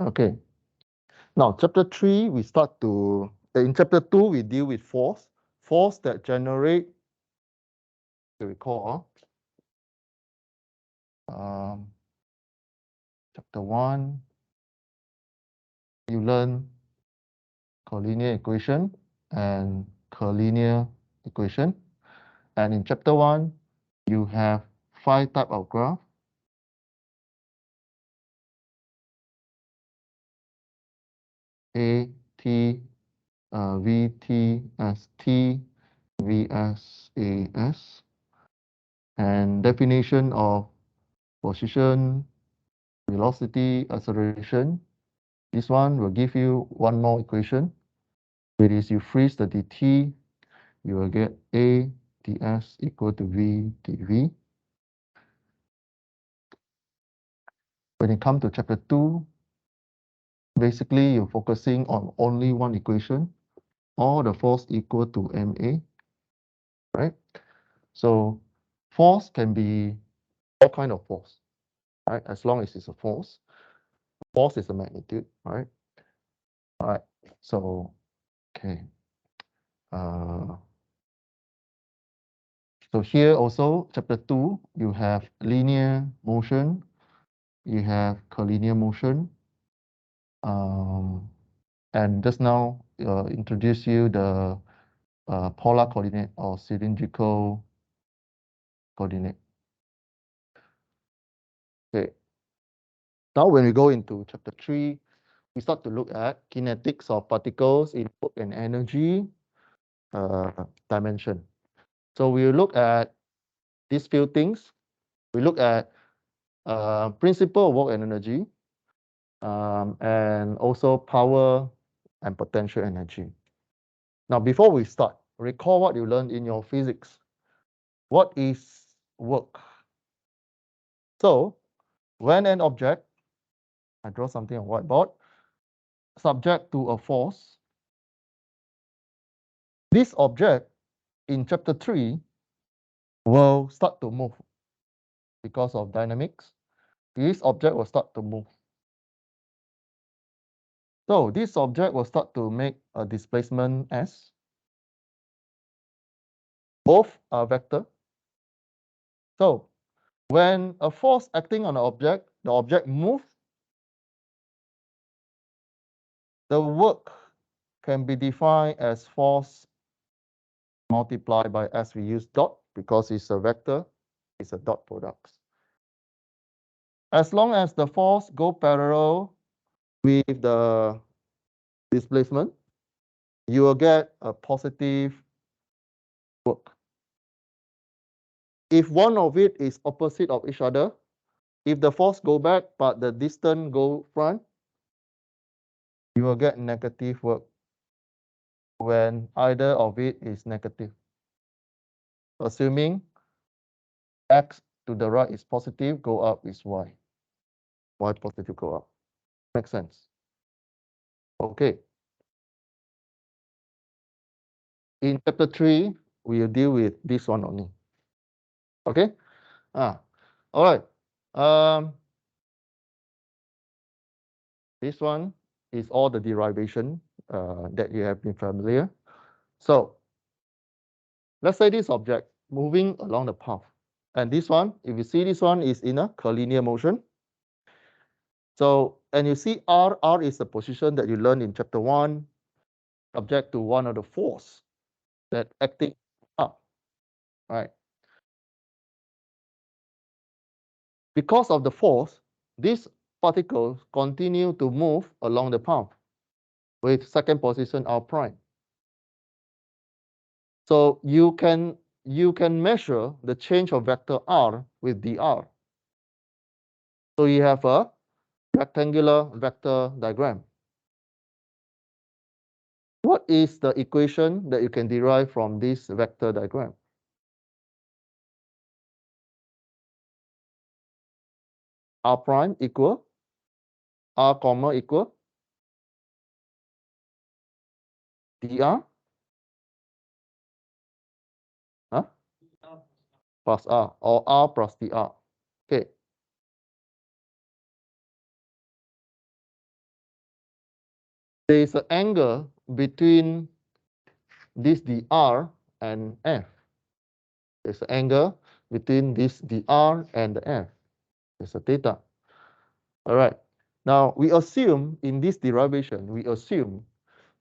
Okay. Now, chapter 3, we start to, in chapter 2, we deal with force that generate, you recall, chapter 1, you learn collinear equation and collinear equation. And in chapter 1, you have 5 type of graph. A, T, V, T, S, T, V, S, A, S. And definition of position, velocity, acceleration. This one will give you one more equation. It is you freeze the dt, you will get A ds equal to V dV. When it comes to chapter 2, basically you're focusing on only one equation, all the force equal to ma, right? So force can be all kind of force, right? As long as it's a force. Force is a magnitude, right? All right, so, okay. So here also, chapter 2, you have linear motion, you have collinear motion, and just now introduce you the polar coordinate or cylindrical coordinate. Okay. Now when we go into chapter 3, we start to look at kinetics of particles, input and energy dimension. So we look at these few things. We look at principle of work and energy, and also power and potential energy. Now, before we start, recall what you learned in your physics. What is work? So, when an object, I draw something on whiteboard, subject to a force, this object in chapter 3 will start to move because of dynamics. This object will start to move. So this object will start to make a displacement s. Both are vector. So when a force acting on an object, the object moves, the work can be defined as force multiplied by s. We use dot because it's a vector, it's a dot product. As long as the force go parallel with the displacement, you will get a positive work. If one of it is opposite of each other, if the force go back but the distance go front, you will get negative work when either of it is negative. Assuming x to the right is positive, go up is y. Y positive go up. Makes sense. Okay. In chapter 3, we will deal with this one only. Okay? All right. This one is all the derivation that you have been familiar. So let's say this object moving along the path. And this one, if you see this one is in a collinear motion. So, and you see R is the position that you learned in chapter 1, subject to one of the force that acting up, right? Because of the force, these particles continue to move along the path with second position R prime. So you can measure the change of vector R with dr. So you have a rectangular vector diagram. What is the equation that you can derive from this vector diagram? R prime equal R comma equal dr plus R or R plus dr. Okay. there is an angle between this dr and f. There's an angle between this dr and the f. There's a theta. All right. Now, we assume in this derivation, we assume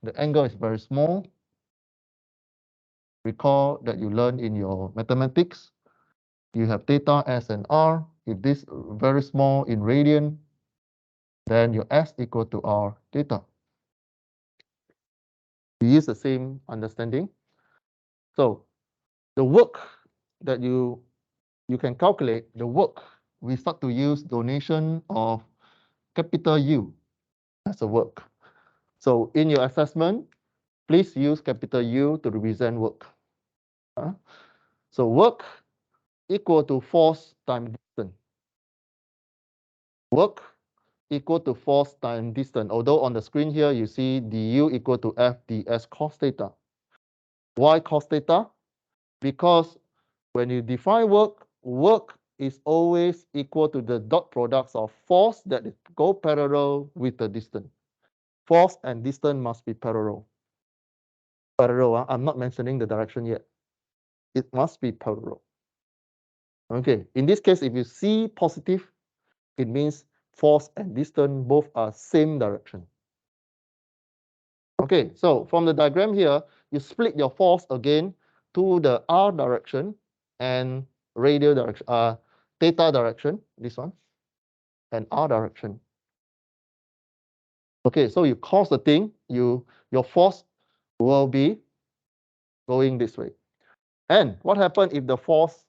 the angle is very small. Recall that you learned in your mathematics, you have theta, s, and r. If this very small in radian, then your s equal to r theta. We use the same understanding. So the work that you can calculate, the work, we start to use donation of capital U as a work. So in your assessment, please use capital U to represent work. So work equal to force times distance. Work equal to force times distance. Although on the screen here, you see du equal to f ds cos theta. Why cos theta? Because when you define work, work is always equal to the dot products of force that go parallel with the distance. Force and distance must be parallel. Parallel, I'm not mentioning the direction yet. It must be parallel. Okay, in this case, if you see positive, it means force and distance both are same direction. Okay, so from the diagram here, you split your force again to the r direction and radial direction, theta direction, this one, and r direction. Okay, so you cause the thing, your force will be going this way. And what happens if the force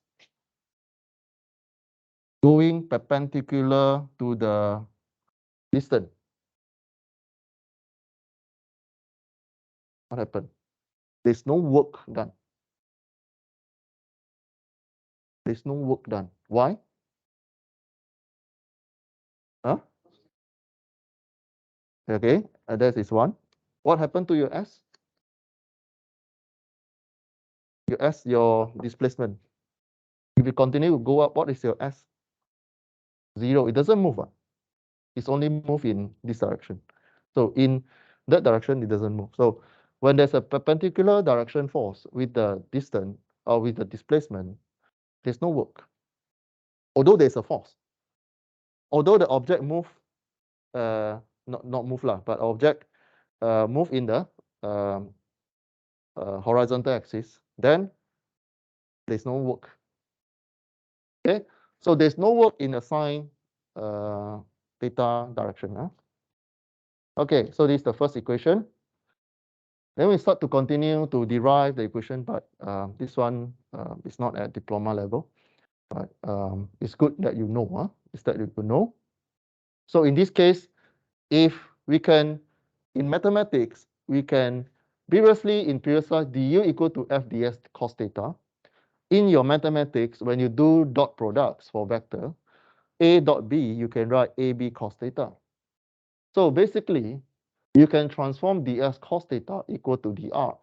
going perpendicular to the distance? What happened? There's no work done. There's no work done. Why? Huh? Okay, that is one. What happened to your S? Your S, your displacement. If you continue to go up, what is your S? 0. It doesn't move. It's only move in this direction. So in that direction, it doesn't move. So when there's a perpendicular direction force with the distance or with the displacement, there's no work. Although there's a force. Although the object move, not move lah, but object move in the horizontal axis, then there's no work. Okay, so there's no work in the sine theta direction. Huh? Okay, so this is the first equation. Then we start to continue to derive the equation, but this one is not at diploma level. But it's good that you know. It's that you know. So in this case, if we can, in mathematics, we can previously in previous slide, du equal to f ds cos theta. In your mathematics, when you do dot products for vector, a dot b, you can write ab cos theta. So basically, you can transform ds cos theta equal to dr,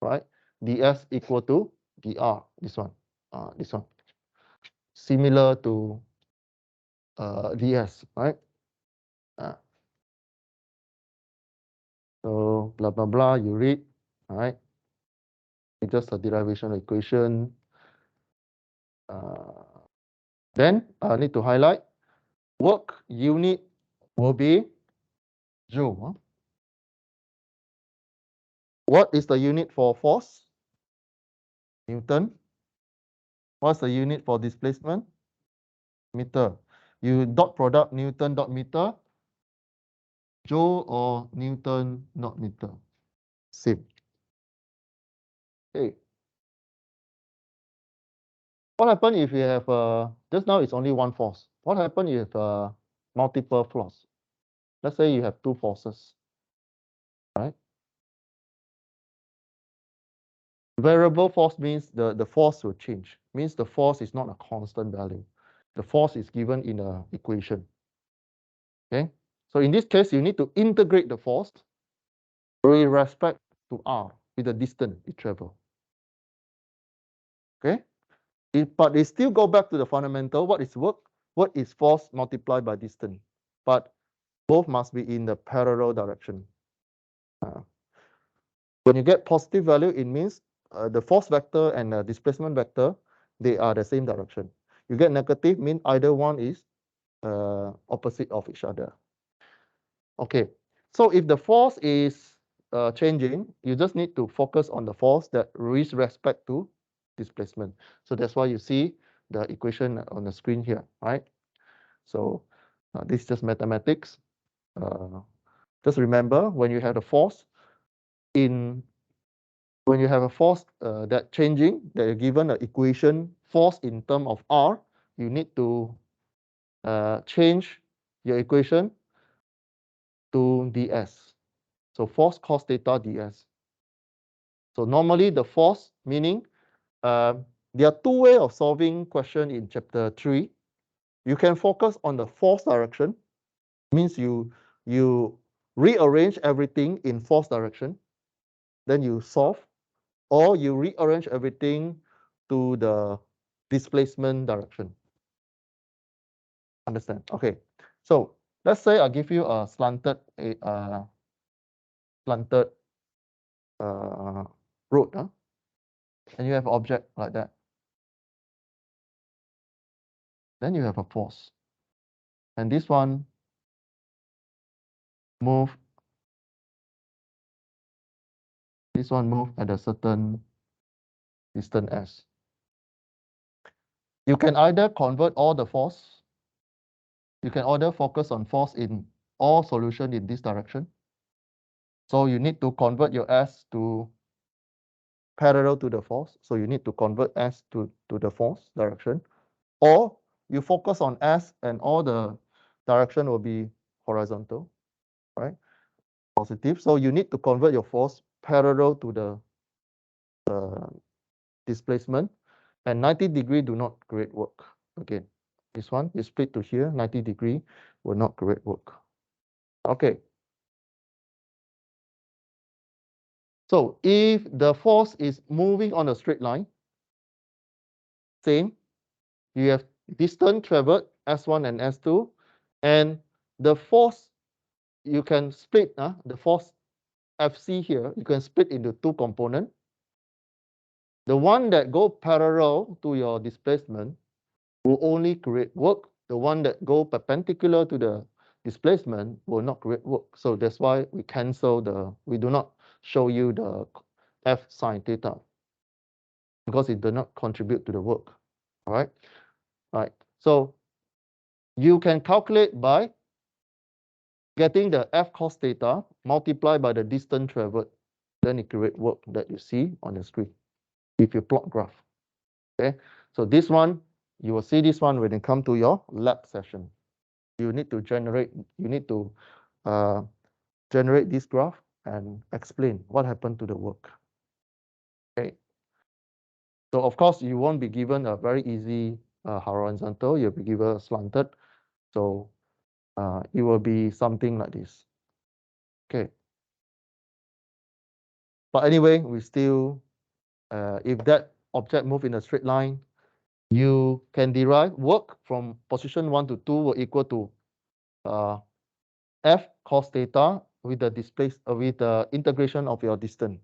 right? ds equal to dr, this one, similar to ds, right? So blah, blah, blah, you read, all right? It's just a derivation equation. Then I need to highlight, work unit will be joule. What is the unit for force? Newton. What's the unit for displacement? Meter. You dot product Newton dot meter, joule or Newton not meter. Same. Okay. What happens if you have just now it's only one force? What happens if you have multiple forces? Let's say you have two forces, right? Variable force means the force will change. Means the force is not a constant value. The force is given in an equation. Okay. So in this case, you need to integrate the force with respect to r with the distance it travels. Okay. But they still go back to the fundamental. What is work? What is force multiplied by distance? But both must be in the parallel direction. When you get positive value, it means the force vector and the displacement vector, they are the same direction. You get negative, mean either one is opposite of each other. Okay, so if the force is changing, you just need to focus on the force that with respect to displacement. So that's why you see the equation on the screen here, right? So this is just mathematics. Just remember, when you have a force that changing, that you're given an equation force in terms of r, you need to change your equation to ds. So force cos theta ds. So normally the force, meaning there are two ways of solving question in chapter 3. You can focus on the force direction, means you rearrange everything in force direction, then you solve, or you rearrange everything to the displacement direction. Understand? Okay. So let's say I give you a slanted road, and you have an object like that. Then you have a force, and this one move. This one move at a certain distance s. You can either convert all the force. You can either focus on force in all solution in this direction. So you need to convert your s to parallel to the force. So you need to convert s to the force direction. Or you focus on s and all the direction will be horizontal, right? Positive. So you need to convert your force parallel to the displacement, and 90-degree do not create work. Again, this one you split to here, 90-degree will not create work. Okay. So if the force is moving on a straight line, same, you have distance traveled S1 and S2, and the force you can split, the force FC here, you can split into two components. The one that go parallel to your displacement will only create work. The one that go perpendicular to the displacement will not create work. So that's why we we do not show you the F sine theta, because it does not contribute to the work. All right. Right. So you can calculate by getting the F cos theta multiplied by the distance traveled. Then it create work that you see on the screen if you plot graph. Okay. So this one, you will see this one when it come to your lab session. You need to generate this graph and explain what happened to the work. Okay. So of course you won't be given a very easy horizontal, you'll be given a slanted. So it will be something like this. Okay. But anyway, we still, if that object move in a straight line, you can derive work from position 1 to 2 will equal to F cos theta with the integration of your distance.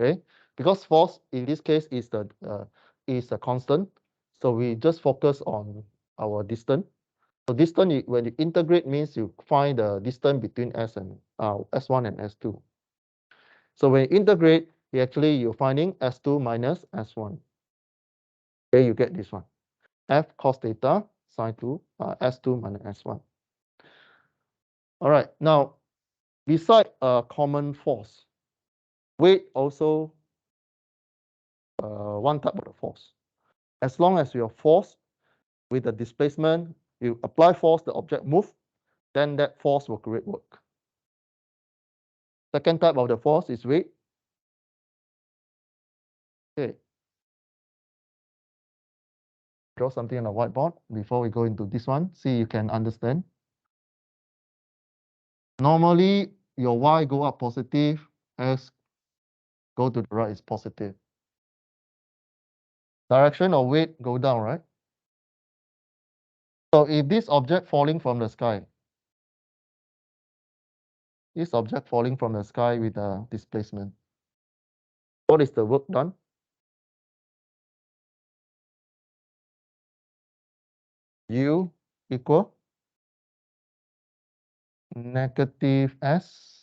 Okay, because force in this case is a constant, so we just focus on our distance. So distance, when you integrate, means you find the distance between S1 and S2. So when you integrate, you're finding S2 minus S1. Okay, you get this one. F cos theta sine 2 S2 minus S1. All right, now beside a common force, weight also one type of the force. As long as your force with the displacement, you apply force, the object move, then that force will create work. Second type of the force is weight. Okay. Draw something on the whiteboard before we go into this one. See, you can understand. Normally, your y go up positive, s go to the right is positive. Direction of weight go down, right? So if this object falling from the sky, This object falling from the sky with a displacement. What is the work done? U equal negative S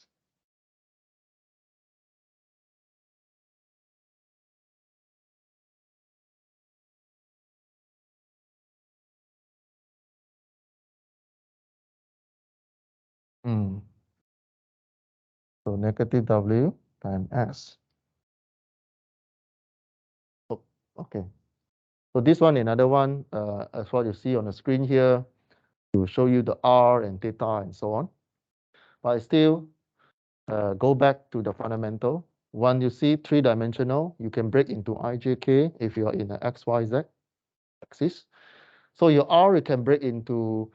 So negative W times S. Oh, okay. So this one, another one, as what you see on the screen here, will show you the R and theta and so on. But still, go back to the fundamental. When you see three-dimensional, you can break into IJK if you are in the XYZ axis. So your R you can break into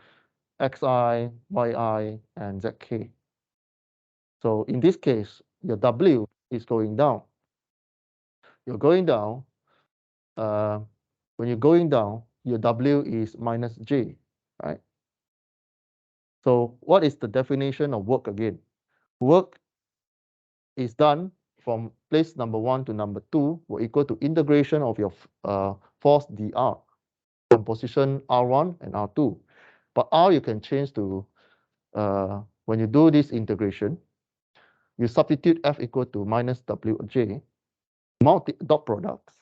XI, YI, and ZK. So in this case, your W is going down. You're going down. When you're going down, your W is minus J, right? So what is the definition of work again? Work is done from place number 1 to number 2 will equal to integration of your force dr from position R1 and R2. But R you can change to, when you do this integration, you substitute F equal to minus Wj, dot products.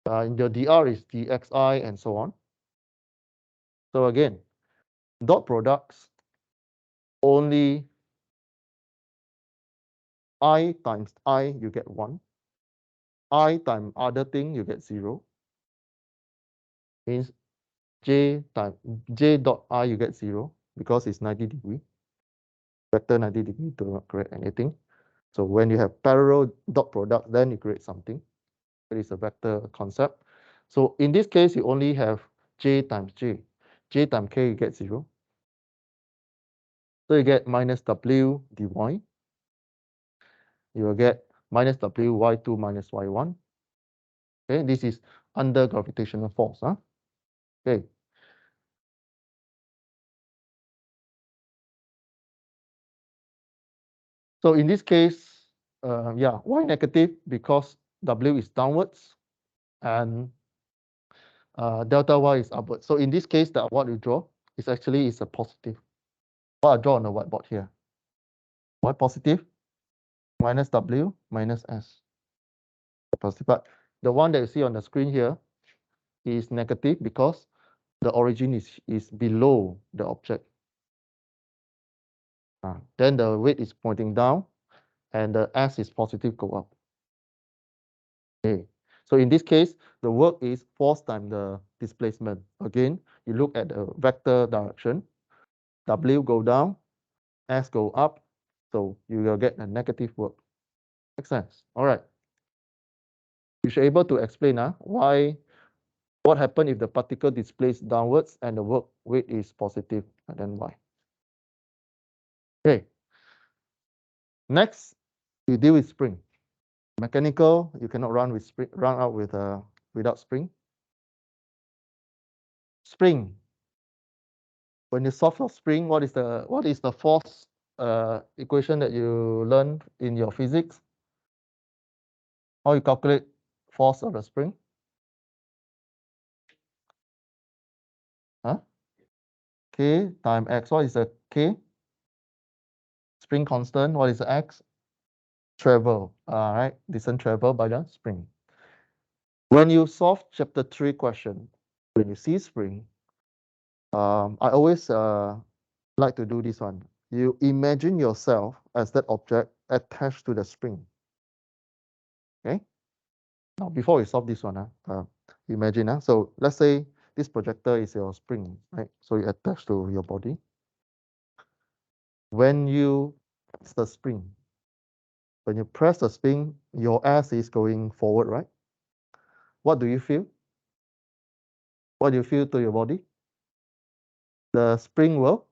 Your dr is dxi and so on. So again, dot products only I times I you get 1. I times other thing you get 0. Means J times J dot I you get 0 because it's 90 degree. Vector 90 degree do not create anything. So when you have parallel dot product, then you create something. It is a vector concept. So in this case, you only have J times J. J times K you get 0. So you get minus W dy. You will get minus W y2 minus y1. Okay, this is under gravitational force. Huh? Okay. So in this case, yeah, y negative because W is downwards and delta y is upwards. So in this case, that what you draw is actually is a positive. What I draw on the whiteboard here. Y positive minus W minus S. Positive. But the one that you see on the screen here is negative because the origin is below the object. Then the weight is pointing down and the S is positive go up. Okay. So in this case, the work is force times the displacement. Again, you look at the vector direction. W go down, S go up. So you will get a negative work. Makes sense. All right. You should be able to explain why, what happened if the particle displays downwards and the work weight is positive, and then why. Okay. Next, you deal with spring. Mechanical, you cannot run with spring, run out with without spring. Spring. When you solve for spring, what is the force equation that you learned in your physics? How you calculate force of the spring? Huh? K times X. What is the K? Spring constant. What is the X? Travel. All right. Distance travel by the spring. When you solve chapter 3 question, when you see spring, I always like to do this one. You imagine yourself as that object attached to the spring. Okay. Now, before we solve this one, imagine. So let's say this projector is your spring, right? So you attach to your body. When you press the spring, your ass is going forward, right? What do you feel? What do you feel to your body? The spring will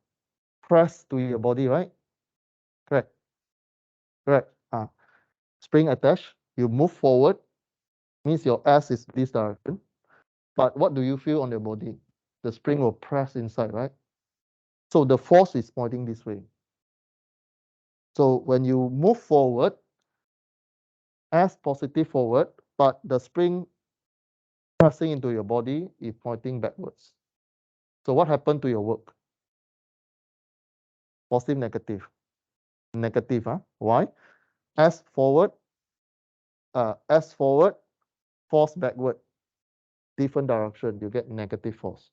press to your body, right? Correct. Correct. Spring attached, you move forward, means your ass is this direction. But what do you feel on your body? The spring will press inside, right? So the force is pointing this way. So when you move forward, S positive forward, but the spring pressing into your body is pointing backwards. So what happened to your work? Positive, negative. Negative, huh? Why? S forward, force backward, different direction, you get negative force.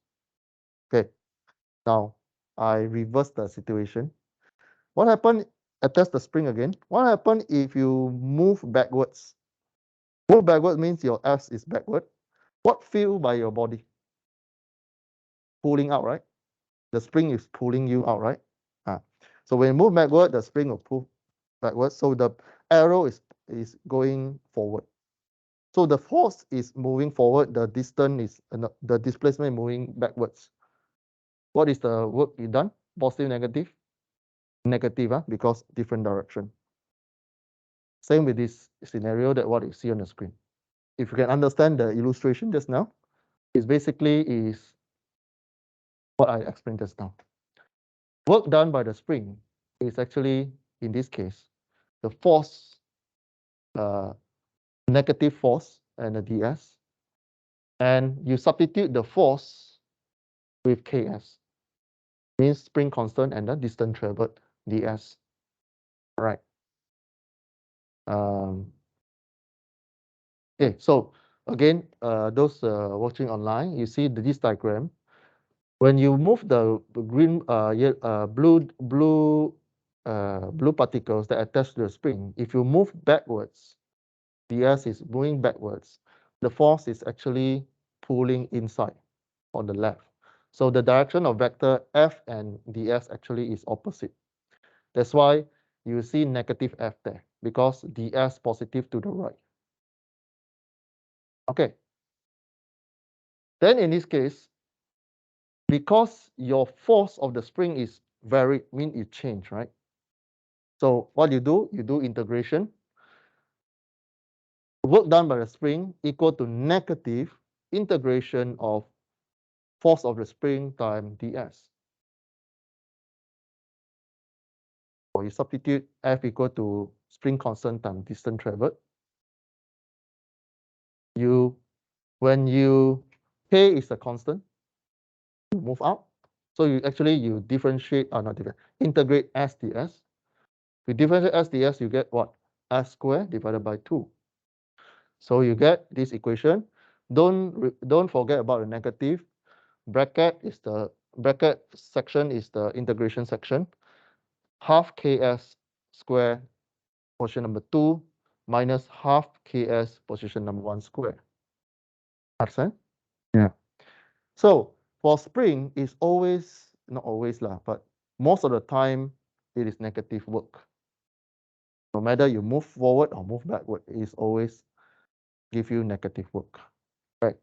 Okay, now I reverse the situation. What happened? I test the spring again. What happened if you move backwards? Move backward means your S is backward. What feel by your body? Pulling out, right? The spring is pulling you out, right? So when you move backward, the spring will pull backward. So the arrow is going forward. So the force is moving forward. The distance is the displacement moving backwards. What is the work you done? Positive, negative? Negative, because different direction. Same with this scenario that what you see on the screen. If you can understand the illustration just now, it basically is what I explained just now. Work done by the spring is actually, in this case, the force, negative force and the ds, and you substitute the force with ks, means spring constant and the distance traveled ds. All right. Okay, so again, those watching online, you see this diagram. When you move the green, blue particles that attach to the spring, if you move backwards, ds is moving backwards. The force is actually pulling inside on the left. So the direction of vector F and ds actually is opposite. That's why you see negative F there, because ds positive to the right. Okay. Then in this case, because your force of the spring is varied, mean it change, right? So what you do integration. Work done by the spring equal to negative integration of force of the spring times ds. So you substitute F equal to spring constant times distance traveled. When you K is a constant, you move out. So you differentiate, not different, integrate S ds. You differentiate S ds, you get what? S squared divided by 2. So you get this equation. Don't forget about the negative. Bracket section is the integration section. Half ks square position number 2 minus half ks position number 1 square. Understand? Yeah. So for spring, it's always, not always lah, but most of the time it is negative work. No matter you move forward or move backward, it is always give you negative work. Right.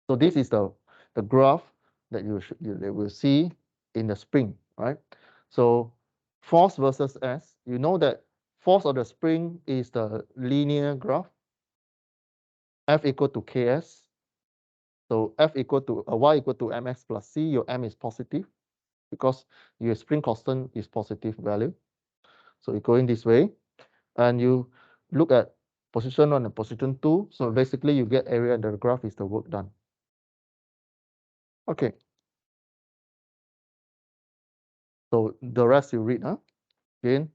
So this is the graph that you will see in the spring, right? So force versus S, you know that force of the spring is the linear graph, F equal to Ks. So F equal to Y equal to Mx plus C, your M is positive because your spring constant is positive value. So you're going this way, and you look at position 1 and position 2. So basically you get area under the graph is the work done. Okay. So the rest you read, huh? Again,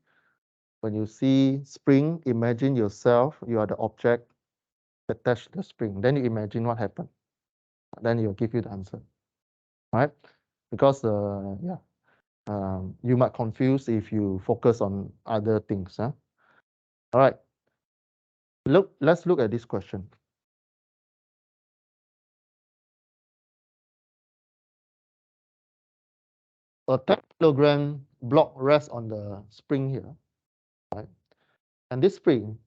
when you see spring, imagine yourself, you are the object attached to the spring. Then you imagine what happened. Then you'll give you the answer, right? Because you might confuse if you focus on other things. Huh? All right. Let's look at this question. A 10-kilogram block rests on the spring here, right? And this spring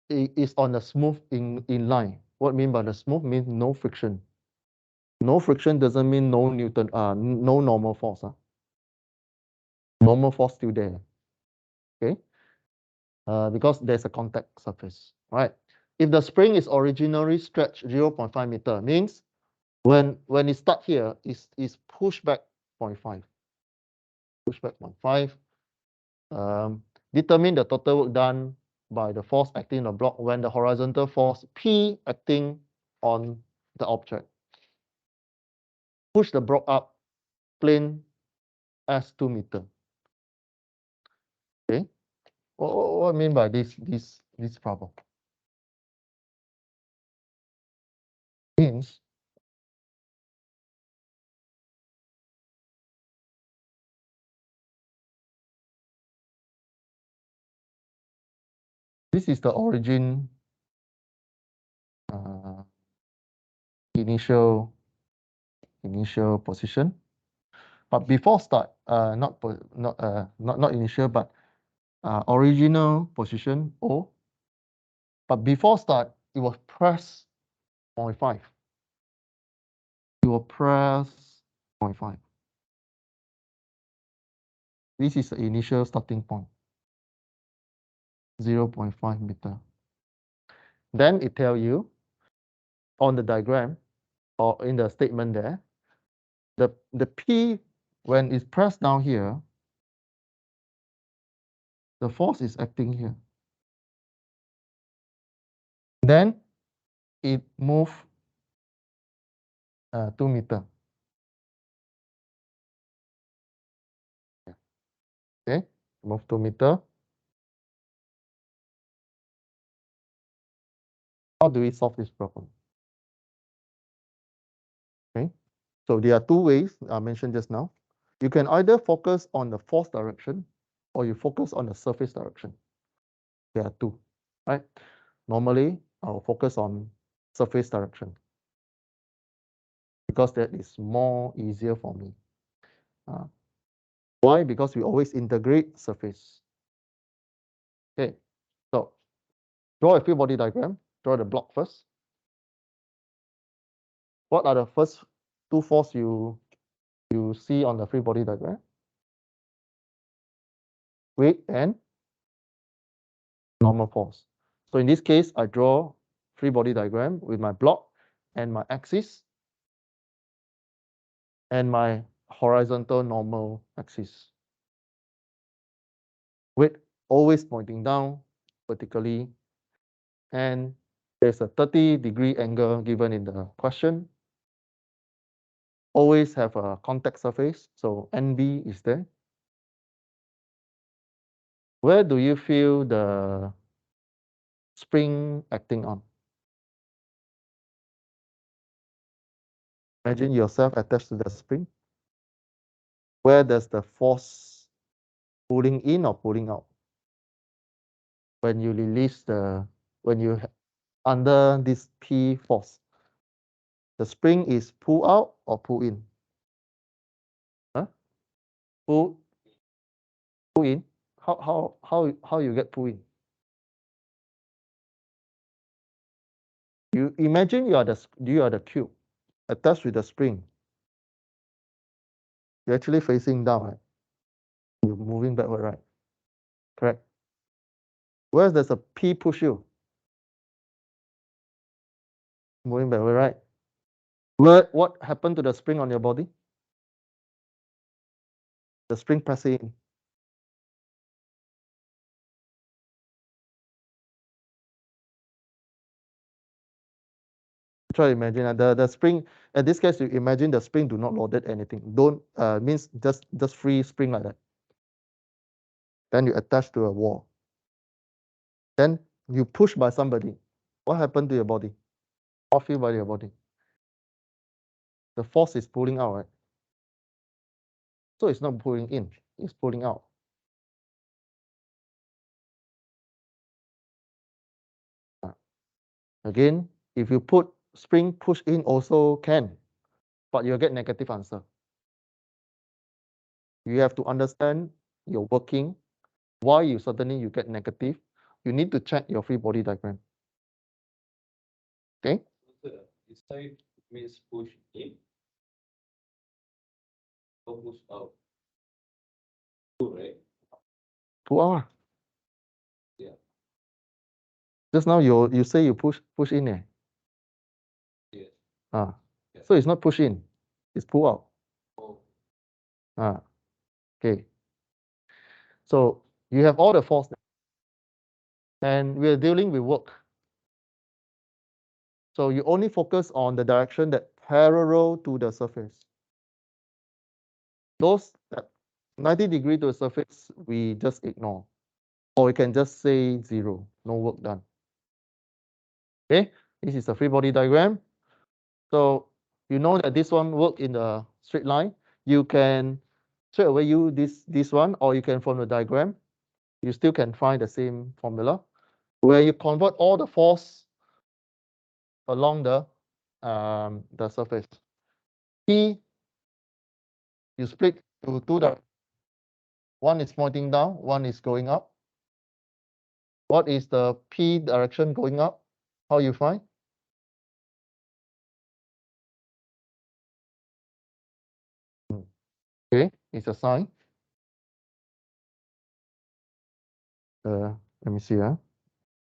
is on a smooth in line. What I mean by the smooth means no friction. No friction doesn't mean no Newton, no normal force. Huh? Normal force still there. Okay, because there's a contact surface, right? If the spring is originally stretched 0.5 meter, means when it start here, is pushed back 0.5. Push back 0.5. Determine the total work done by the force acting on the block when the horizontal force P acting on the object. Push the block up plane as 2 meter. Okay, what I mean by this problem? Means this is the origin initial position, but before start, not initial, but original position O. But before start, it was press 0.5. You will press 0.5. This is the initial starting point, 0.5 meter. Then it tells you on the diagram or in the statement there, the P, when it's pressed down here, the force is acting here. Then it moves 2 meter. Okay, move 2 meter. How do we solve this problem? Okay, so there are two ways I mentioned just now. You can either focus on the force direction or you focus on the surface direction. There are two, right? Normally, I'll focus on surface direction because that is more easier for me. Why? Because we always integrate surface. Okay, so draw a free body diagram. Draw the block first. What are the first two forces you see on the free body diagram? Weight and normal force. So in this case, I draw free body diagram with my block and my axis and my horizontal normal axis. Weight always pointing down vertically, and there's a 30-degree angle given in the question. Always have a contact surface, so NB is there. Where do you feel the spring acting on? Imagine yourself attached to the spring. Where does the force pulling in or pulling out? When you release when you under this P force, the spring is pull out or pull in? Huh? Pull in. How you get pull in? You imagine you are the cube attached with the spring. You're actually facing down, right? You're moving backward, right? Correct. Where does a P push you? Moving backward, right? What happened to the spring on your body? The spring pressing in. Try to imagine the spring. In this case, you imagine the spring do not loaded anything. Don't means just free spring like that. Then you attach to a wall. Then you push by somebody. What happened to your body? What feel by your body? The force is pulling out, right? So it's not pulling in, it's pulling out. Again, if you put spring push in also can, but you'll get negative answer. You have to understand your working, why you suddenly you get negative. You need to check your free body diagram. Okay? This side means push in or push out. Two, right? Pull out. Yeah. Just now you say you push in, eh? Yes. Yeah. So it's not push in, it's pull out. Oh. Okay. So You have all the force, and we're dealing with work. So you only focus on the direction that parallel to the surface. Those that 90 degree to the surface, we just ignore. Or we can just say 0, no work done. Okay, this is a free body diagram. So you know that this one work in the straight line. You can straight away use this one, or you can from the diagram, you still can find the same formula where you convert all the force along the surface. P, you split to two one is pointing down, one is going up. What is the P direction going up? How you find? Okay, it's a sign. Let me see.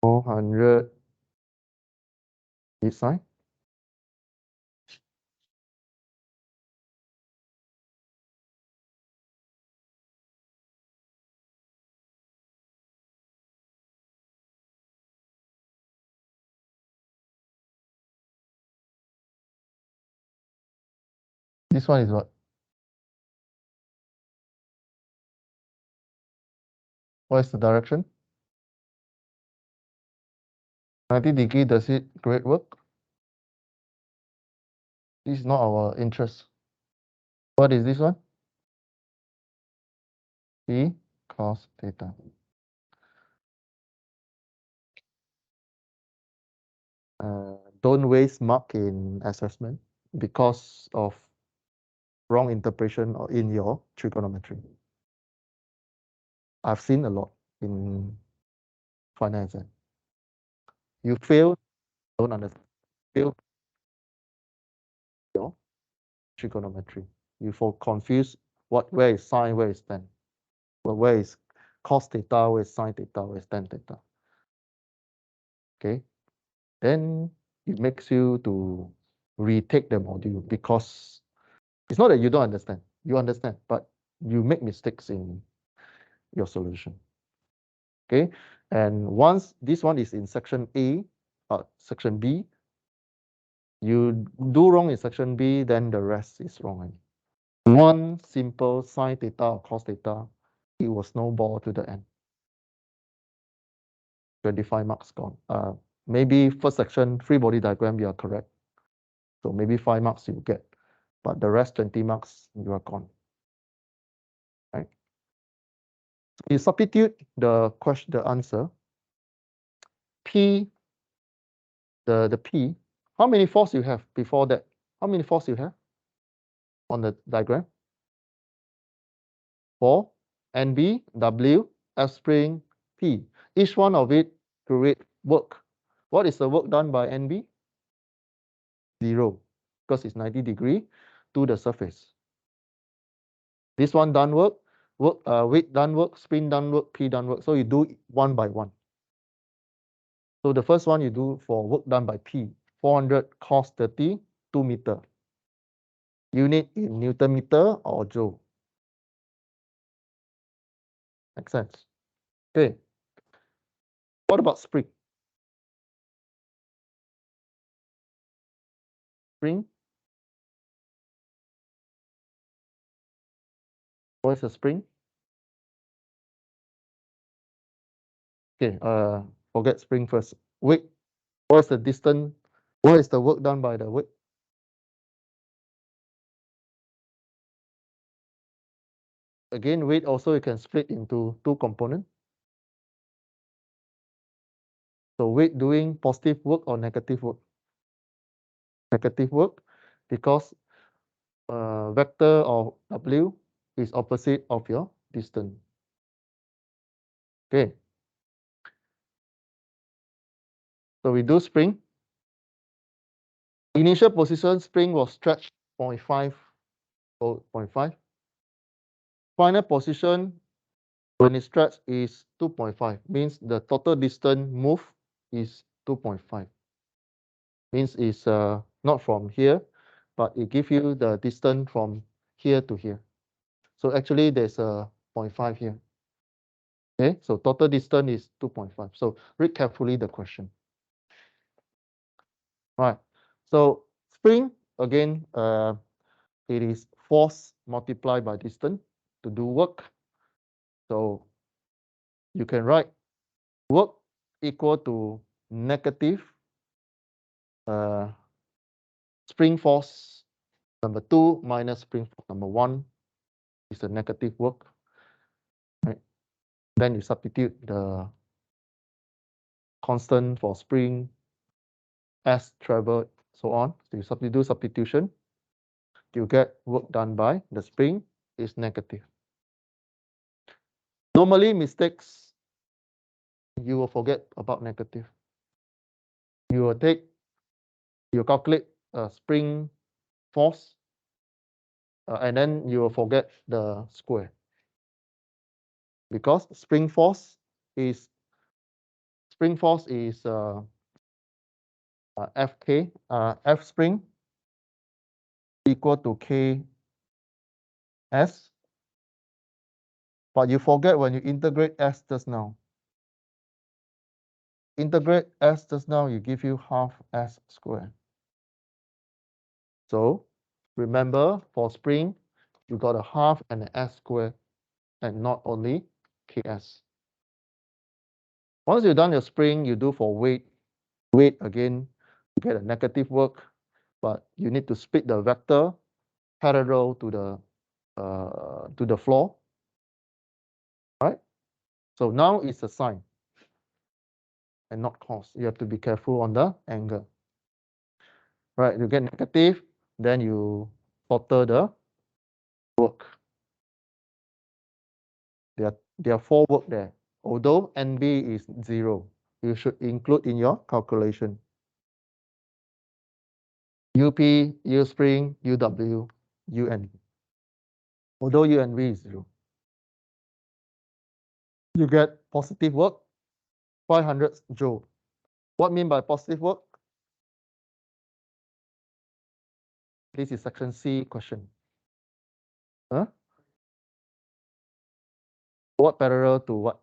400 this sign. This one is what? What is the direction? 90 degree, does it great work? This is not our interest. What is this one? P cos theta. Don't waste mark in assessment because of wrong interpretation or in your trigonometry. I've seen a lot in final exam. You fail, don't understand. Fail your trigonometry. You for confuse where is sine, where is tan. Well, where is cos theta, where is sine theta, where is tan theta. Okay, then it makes you to retake the module because it's not that you don't understand. You understand, but you make mistakes in your solution. Okay, and once this one is in section A, section B, you do wrong in section B, then the rest is wrong. One simple sine theta or cos theta, it will snowball to the end. 25 marks gone. Maybe first section, free body diagram, you are correct. So maybe 5 marks you get, but the rest 20 marks, you are gone. Right? You substitute the question, the answer. P, the P, how many force you have before that? How many force you have on the diagram? 4, NB, W, F spring, P. Each one of it create work. What is the work done by NB? 0, because it's 90 degree to the surface. This one done work, weight done work, spin done work, P done work. So you do one by one. So the first one you do for work done by P, 400 cos 30, 2 meter. Unit in Newton meter or Joule. Makes sense. Okay. What about spring? Spring? What is a spring? Okay, forget spring first. Weight. What is the distance? What is the work done by the weight? Again, weight also you can split into two components. So weight doing positive work or negative work? Negative work, because vector of W is opposite of your distance. Okay. So we do spring. Initial position spring was stretched 0.5, 0.5. Final position when it stretched is 2.5. Means the total distance move is 2.5. Means it's not from here, but it gives you the distance from here to here. So actually there's a 0.5 here. Okay, so total distance is 2.5. So read carefully the question. Right. So spring, again, it is force multiplied by distance to do work. So you can write work equal to negative spring force number 2 minus spring force number 1 is a negative work. Right? Then you substitute the constant for spring, s travel, so on. So you do substitution, you get work done by the spring is negative. Normally mistakes, you will forget about negative. You will calculate spring force, and then you will forget the square. Because spring force is Fk, F spring equal to K S, but you forget when you integrate S just now. Integrate S just now, you give you half S squared. So remember, for spring, you got a half and an S squared, and not only Ks. Once you've done your spring, you do for weight. Weight again, you get a negative work, but you need to split the vector parallel to the floor. Right? So now it's a sine and not cos. You have to be careful on the angle. Right? You get negative, then you total the work. There are 4 work there. Although NB is 0, you should include in your calculation. UP, U spring, UW, UNB. Although UNB is 0. You get positive work, 500 joule. What mean by positive work? This is section C question. Huh? What parallel to what?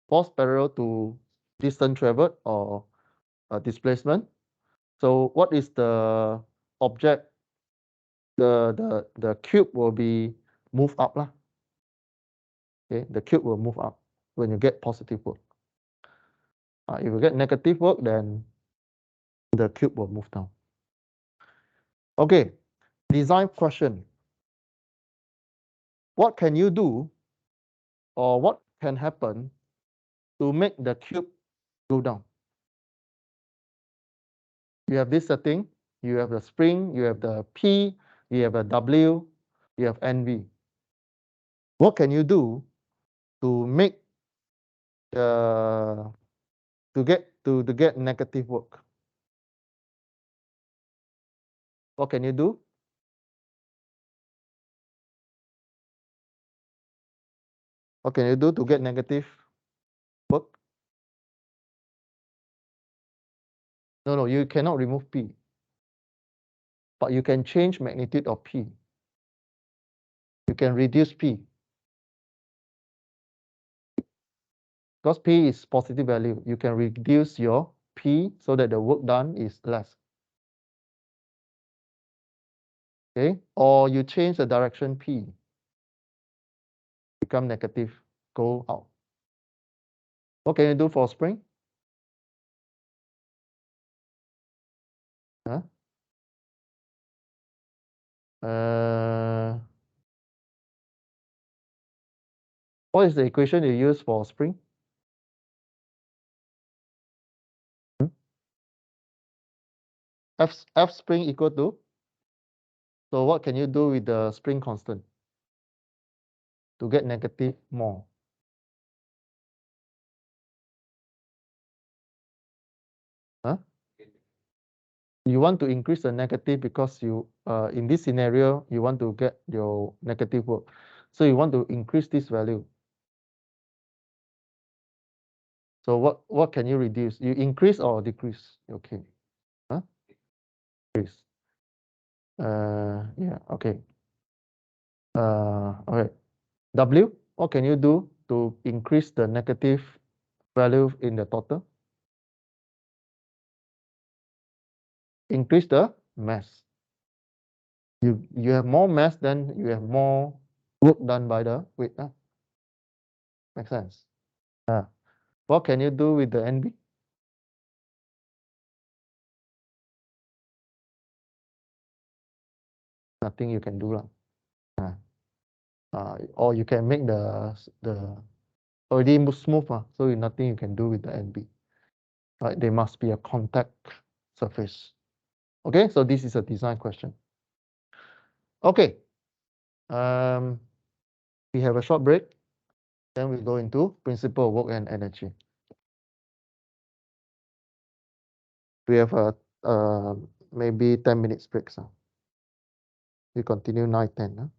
Force parallel to distance traveled or displacement. So what is the object? The cube will be moved up lah. Okay, the cube will move up when you get positive work. If you get negative work, then the cube will move down. Okay, design question. What can you do, or what can happen to make the cube go down? You have this setting, you have the spring, you have the P, you have a W, you have NV. What can you do to make to get negative work? What can you do? What can you do to get negative work? No, you cannot remove P. But you can change magnitude of P. You can reduce P. Because P is positive value, you can reduce your P so that the work done is less. Okay, or you change the direction P, become negative, go out. What can you do for spring? Huh? What is the equation you use for spring? F spring equal to? So what can you do with the spring constant to get negative more? Huh? You want to increase the negative because you in this scenario you want to get your negative work. So you want to increase this value. So what can you reduce? You increase or decrease? Okay. Huh? Increase. Yeah, okay. Okay. W, what can you do to increase the negative value in the total? Increase the mass. You have more mass, then you have more work done by the weight. Makes sense. What can you do with the NB? Nothing you can do lah. Or you can make the already smooth, so nothing you can do with the NB. Right? There must be a contact surface. Okay, so this is a design question. Okay, we have a short break. Then we go into principle of work and energy. We have a maybe 10 minutes break. So we continue 9:10.